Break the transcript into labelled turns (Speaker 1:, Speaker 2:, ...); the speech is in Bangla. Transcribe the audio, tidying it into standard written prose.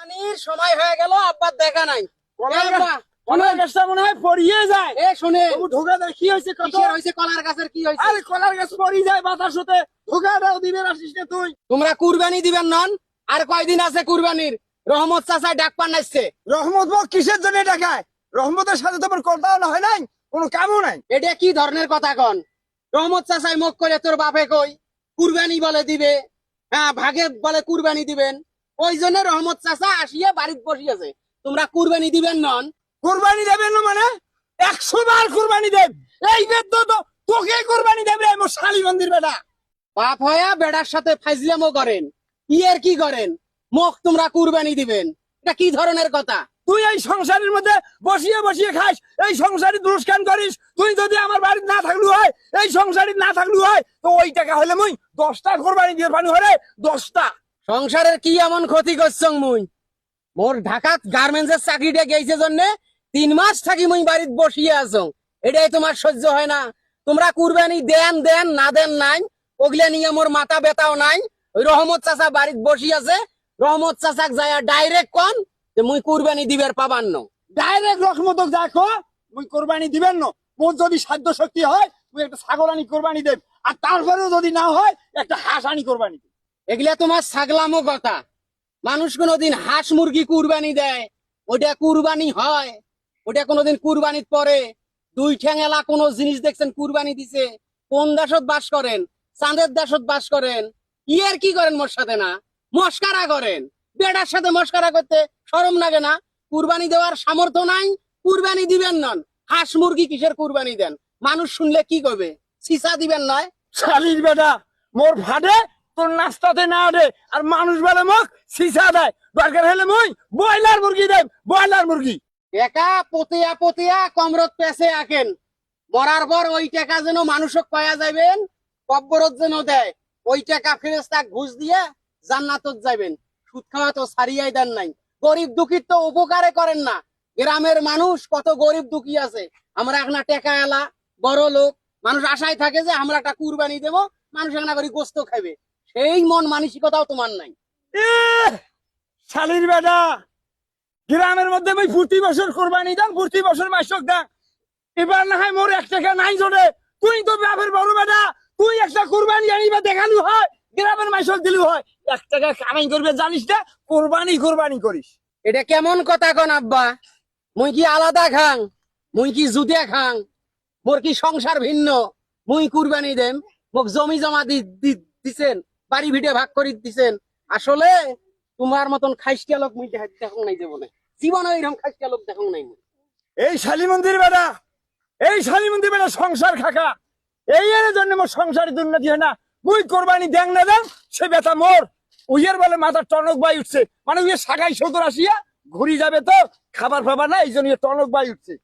Speaker 1: পানির সময় হয়ে গেল, আব্বার দেখা নাই।
Speaker 2: কলার গাছটা মনে হয় পড়িয়ে যায়।
Speaker 1: এ শুনে
Speaker 2: ঢোকা দেয় কি হয়েছে?
Speaker 1: কিসের হয়েছে? কলার গাছের কি হয়েছে?
Speaker 2: আরে কলার গাছ পড়ি যায় বাতাস হতে। ঢোকা দাও, দিবেন আসিস না তুই।
Speaker 1: তোমরা কুরবানি দিবেন নন? আর কয়দিন আছে কুরবানির? রহমত চাচাই ডাক পান নাইছে।
Speaker 2: রহমত মুখ কিসের জন্য ডাকায়? রহমতের সাথে তোমার কথাও না হয় নাই, কোনো কামও নাই।
Speaker 1: এটা কি ধরনের কথা কন? রহমত চাচাই মুখ করে তোর বাপে কই কুরবানি বলে দিবে, হ্যাঁ ভাগে বলে কুরবানি দিবেন। ওই জন্য রহমত চাচা আসিয়া বাড়িতে বসিয়েছে। তোমরা কুরবানি দিবেন নন?
Speaker 2: কুরবানি দেবেন না মানে 100 বার কুরবানি দেব। এই বেদ তো তোকে কুরবানি দেবে মোর শালি মন্দির বেটা।
Speaker 1: বাপ হয়া বেড়ার সাথে ফাইজলামও করেন, ইয়ের কি করেন? মুখ তোমরা কুরবানি দিবেন, এটা কি ধরনের কথা?
Speaker 2: তুই এই সংসারের মধ্যে বসিয়ে বসিয়ে খাস, এই সংসারে দুষ্কান করিস। তুই যদি আমার বাড়িতে না থাকলু হয়, এই সংসারে না থাকলু হয়, তো ওই টাকা হলে মুই 10টা কুরবানি দিয়ে পানি হরে 10টা।
Speaker 1: সংসারের কি এমন ক্ষতি করছ মুই? মোর ঢাকাত গার্মেন্টসের চাকরিটা গেছে জন্য 3 মাস থাকি মুই বাড়িতে বসিয়ে আছো। এটাই তোমার সহ্য হয় না? তোমরা কুরবানি দেন দেন না দেন নাই, ওগুলা নিয়ে মোর মাথা ব্যথাও নাই। ওই রহমত চাচা বাড়িতে বসি আছে, রহমত চাচাক যায় ডাইরেক্ট কন যে মুই কুরবানি দিবার পাবান ন।
Speaker 2: ডাইরেক্ট রহমতক দেখো, মুই কোরবানি দিবেন না। মোর যদি সাধ্য শক্তি হয় তুই একটা ছাগল আনি কোরবানি দেব, আর তারপরেও যদি না হয় একটা হাঁস আনি কোরবানি দেব।
Speaker 1: এগুলা তোমার ছাগলামো কথা। মানুষ কোনোদিন হাঁস মুরগি কুরবানি দেয়? ওটা কুরবানি হয়? ওটা কোনোদিন কুরবানিত পরে? 2 ঠ্যাংলা কোন জিনিস দেখছেন কুরবানি দিছে? কোন দেশত বাস করেন? চাঁদের দেশত বাস করেন? ইয়ার কি করেন মোর সাথে? না মস্কারা করেন? বেটার সাথে মস্কারা করতে শরম লাগে না? কুরবানি দেওয়ার সামর্থ্য নাই, কুরবানি দিবেন নন। হাঁস মুরগি কিসের কুরবানি দেন? মানুষ শুনলে কি করবে? সিসা দিবেন নয়?
Speaker 2: শালির বেটা, মোর ফাটে তোর নাস্তাতে না ওঠে, আর মানুষ বলে মুখ সিসা দেয়। দরকার হলে মুই ব্রয়লার মুরগি দেব, ব্রয়লার মুরগি।
Speaker 1: একা পতিয়া পতিয়া কমরত পেছে আকেন, মরার পর ওই টাকা যেন মানুষক পায়া যাবেন, কব্বরত যেন দেয়। ওই টাকা ফেরেশতা ঘুষ দিয়ে জান্নাতত যাবেন। সুদ খাওয়া তো ছাড়িয়াই দেন নাই। গরিব দুঃখীর তো উপকারে করেন না। গ্রামের মানুষ কত গরিব দুঃখী আছে, আমরা একটা টাকা এলা বড় লোক, মানুষ আশায় থাকে যে আমরা একটা কুরবানি দেব, মানুষ একটা করে গোস্ত খাবে। সেই মন মানসিকতাও তোমার নাই।
Speaker 2: শালির বেটা, গ্রামের মধ্যে মুই প্রতি বছর কোরবানি দাম, প্রতি বছর মাসক দাম। এবার না হয় মোর 1 টাকা নাই জোরে। তুই তো বাপের বড় বেটা, তুই একটা কোরবানি আনিবা দেখালু হয়, গ্রামের মাসক দিলু হয়। 1 টাকা কামাই করবে জানিস না, কোরবানি কোরবানি করিস।
Speaker 1: এটা কেমন কথা কন আব্বা? মুই কি আলাদা খাং? মুই কি জুদিয়া খাং? মোর কি সংসার ভিন্ন? মুই কুরবানি দেম? মোক জমি জমা দিছেন, বাড়ি ভিটে ভাগ করে দিছেন। আসলে তোমার মতন খাইস্টিয়া লোক মুই দেখুন নাই জীবনে, জীবনে এরকম খাইস্টিয়া লোক দেখুন নাই মুই।
Speaker 2: এই শালি মন্দির বেটা, এই শালি মন্দির বেটা সংসার খাকা। এই এর জন্য মোর সংসারের দুর্নীতি হয় না। মুই কোরবানি দেন না দেন সে বেটা মোর। উইয়ের বলে মাথার টনক বাই উঠছে, মানে উইয়ের শাখায় 70 আসিয়া ঘুরি যাবে তো খাবার ফাবার না, এই জন্য টনক বাই উঠছে।